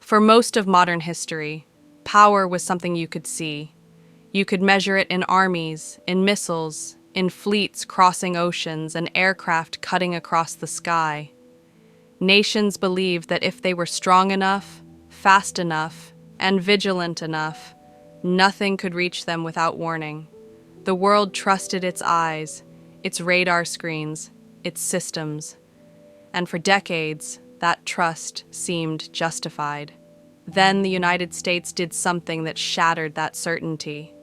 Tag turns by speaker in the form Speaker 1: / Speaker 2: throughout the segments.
Speaker 1: For most of modern history, power was something you could see. You could measure it in armies, in missiles, in fleets crossing oceans, and aircraft cutting across the sky. Nations believed that if they were strong enough, fast enough, and vigilant enough, nothing could reach them without warning. The world trusted its eyes, its radar screens, its systems. And for decades, that trust seemed justified. Then the United States did something that shattered that certainty.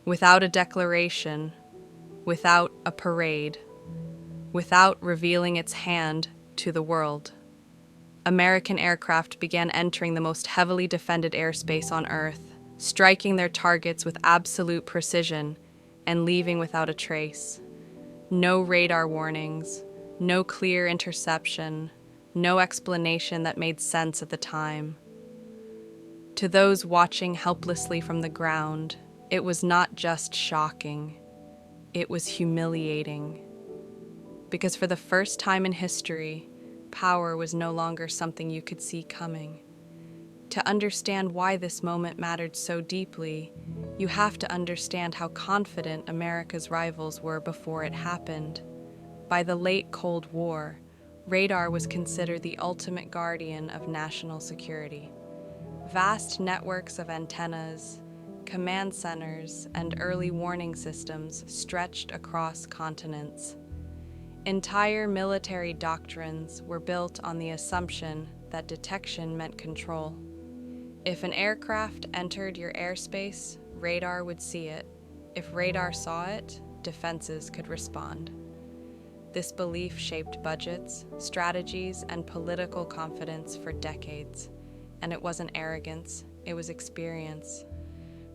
Speaker 1: Without a declaration, without a parade, without revealing its hand to the world, American aircraft began entering the most heavily defended airspace on Earth, striking their targets with absolute precision and leaving without a trace. No radar warnings, no clear interception, no explanation that made sense at the time. To those watching helplessly from the ground, it was not just shocking, it was humiliating. Because for the first time in history, power was no longer something you could see coming. To understand why this moment mattered so deeply, you have to understand how confident America's rivals were before it happened. By the late Cold War, radar was considered the ultimate guardian of national security. Vast networks of antennas, command centers, and early warning systems stretched across continents. Entire military doctrines were built on the assumption that detection meant control. If an aircraft entered your airspace, radar would see it. If radar saw it, defenses could respond. This belief shaped budgets, strategies, and political confidence for decades. And it wasn't arrogance, it was experience.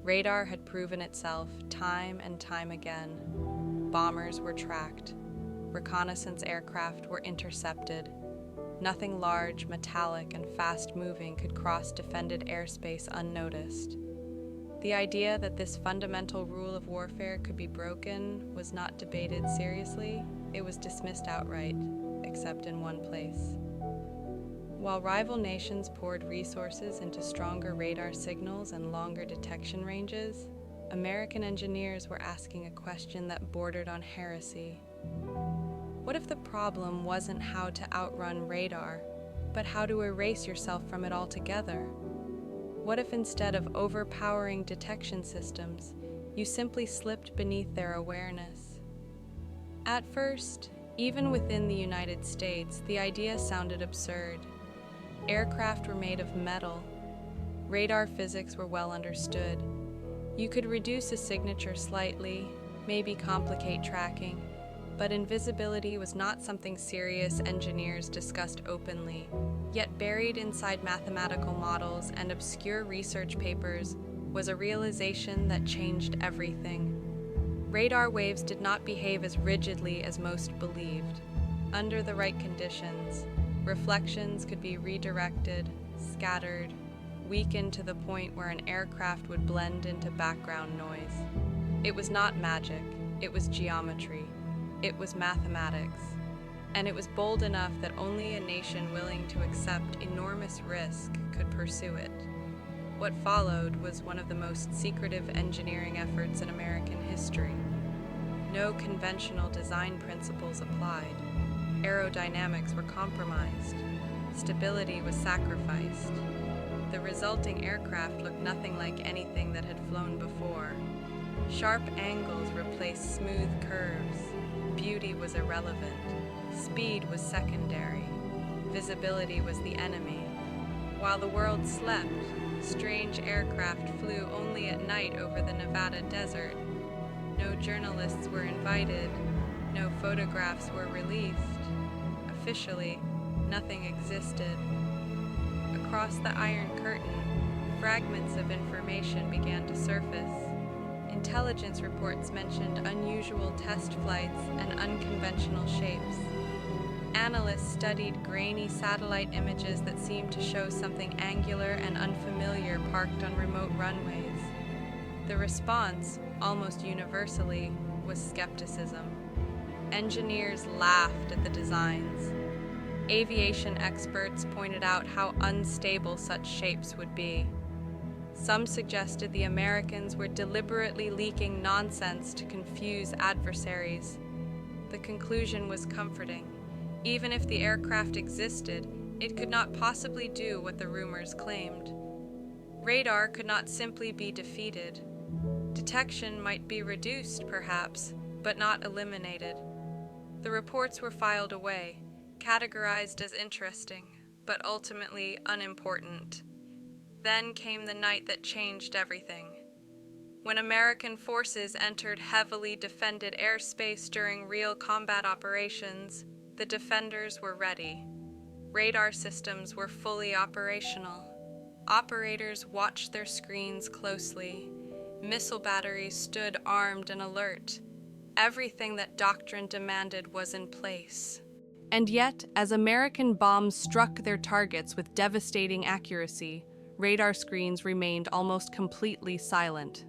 Speaker 1: Radar had proven itself time and time again. Bombers were tracked. Reconnaissance aircraft were intercepted. Nothing large, metallic, and fast-moving could cross defended airspace unnoticed. The idea that this fundamental rule of warfare could be broken was not debated seriously. It was dismissed outright, except in one place. While rival nations poured resources into stronger radar signals and longer detection ranges, American engineers were asking a question that bordered on heresy. What if the problem wasn't how to outrun radar, but how to erase yourself from it altogether? What if instead of overpowering detection systems, you simply slipped beneath their awareness? At first, even within the United States, the idea sounded absurd. Aircraft were made of metal. Radar physics were well understood. You could reduce a signature slightly, maybe complicate tracking, but invisibility was not something serious engineers discussed openly. Yet buried inside mathematical models and obscure research papers was a realization that changed everything. Radar waves did not behave as rigidly as most believed. Under the right conditions, reflections could be redirected, scattered, weakened to the point where an aircraft would blend into background noise. It was not magic, it was geometry. It was mathematics, and it was bold enough that only a nation willing to accept enormous risk could pursue it. What followed was one of the most secretive engineering efforts in American history. No conventional design principles applied. Aerodynamics were compromised. Stability was sacrificed. The resulting aircraft looked nothing like anything that had flown before. Sharp angles replaced smooth curves. Beauty was irrelevant. Speed was secondary. Visibility was the enemy. While the world slept, strange aircraft flew only at night over the Nevada desert. No journalists were invited. No photographs were released. Officially, nothing existed. Across the Iron Curtain, fragments of information began to surface. Intelligence reports mentioned unusual test flights and unconventional shapes. Analysts studied grainy satellite images that seemed to show something angular and unfamiliar parked on remote runways. The response, almost universally, was skepticism. Engineers laughed at the designs. Aviation experts pointed out how unstable such shapes would be. Some suggested the Americans were deliberately leaking nonsense to confuse adversaries. The conclusion was comforting. Even if the aircraft existed, it could not possibly do what the rumors claimed. Radar could not simply be defeated. Detection might be reduced, perhaps, but not eliminated. The reports were filed away, categorized as interesting, but ultimately unimportant. Then came the night that changed everything. When American forces entered heavily defended airspace during real combat operations, the defenders were ready. Radar systems were fully operational. Operators watched their screens closely. Missile batteries stood armed and alert. Everything that doctrine demanded was in place. And yet, as American bombs struck their targets with devastating accuracy, radar screens remained almost completely silent.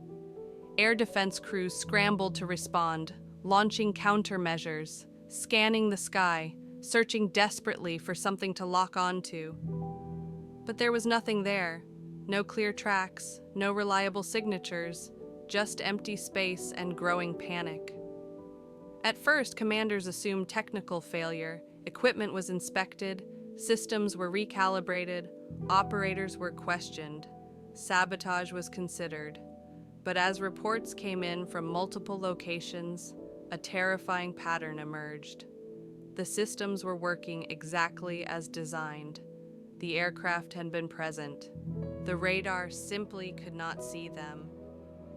Speaker 1: Air defense crews scrambled to respond, launching countermeasures, scanning the sky, searching desperately for something to lock onto. But there was nothing there. No clear tracks, no reliable signatures, just empty space and growing panic. At first, commanders assumed technical failure. Equipment was inspected, systems were recalibrated, operators were questioned, sabotage was considered. But as reports came in from multiple locations, a terrifying pattern emerged. The systems were working exactly as designed. The aircraft had been present. The radar simply could not see them.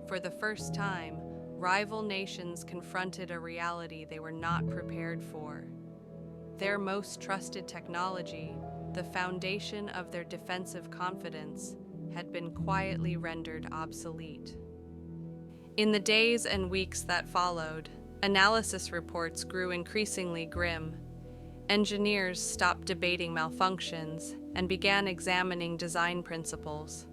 Speaker 1: For the first time, rival nations confronted a reality they were not prepared for. Their most trusted technology, the foundation of their defensive confidence, had been quietly rendered obsolete. In the days and weeks that followed, analysis reports grew increasingly grim. Engineers stopped debating malfunctions and began examining design principles.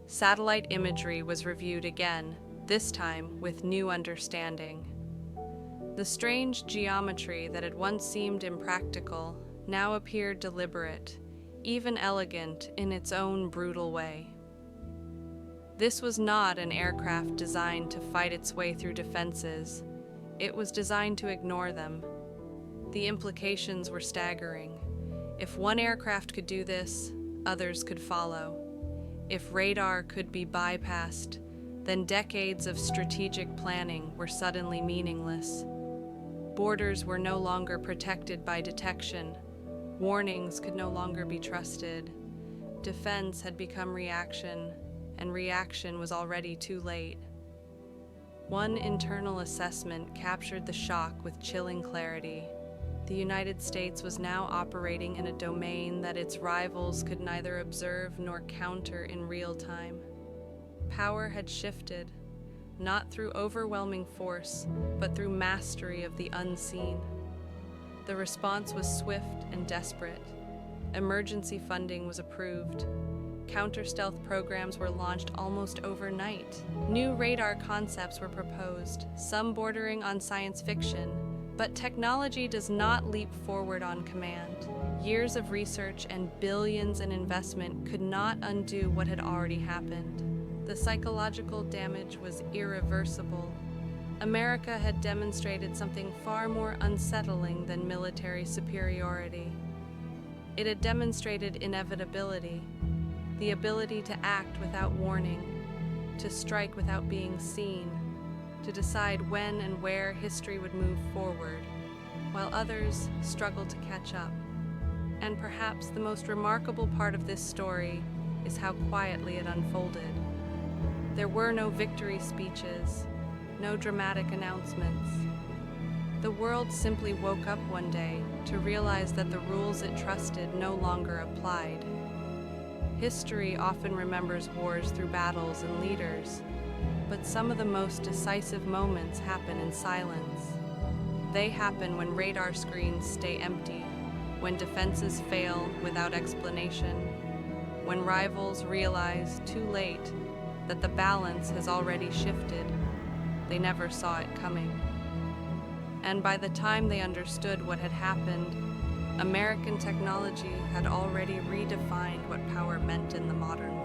Speaker 1: Satellite imagery was reviewed again, this time with new understanding. The strange geometry that had once seemed impractical now appeared deliberate, even elegant in its own brutal way. This was not an aircraft designed to fight its way through defenses. It was designed to ignore them. The implications were staggering. If one aircraft could do this, others could follow. If radar could be bypassed, then decades of strategic planning were suddenly meaningless. Borders were no longer protected by detection. Warnings could no longer be trusted. Defense had become reaction, and reaction was already too late. One internal assessment captured the shock with chilling clarity. The United States was now operating in a domain that its rivals could neither observe nor counter in real time. Power had shifted, not through overwhelming force, but through mastery of the unseen. The response was swift and desperate. Emergency funding was approved. Counter-stealth programs were launched almost overnight. New radar concepts were proposed, some bordering on science fiction. But technology does not leap forward on command. Years of research and billions in investment could not undo what had already happened. The psychological damage was irreversible. America had demonstrated something far more unsettling than military superiority. It had demonstrated inevitability, the ability to act without warning, to strike without being seen, to decide when and where history would move forward, while others struggled to catch up. And perhaps the most remarkable part of this story is how quietly it unfolded. There were no victory speeches, no dramatic announcements. The world simply woke up one day to realize that the rules it trusted no longer applied. History often remembers wars through battles and leaders, but some of the most decisive moments happen in silence. They happen when radar screens stay empty, when defenses fail without explanation, when rivals realize too late that the balance has already shifted. They never saw it coming. And by the time they understood what had happened, American technology had already redefined what power meant in the modern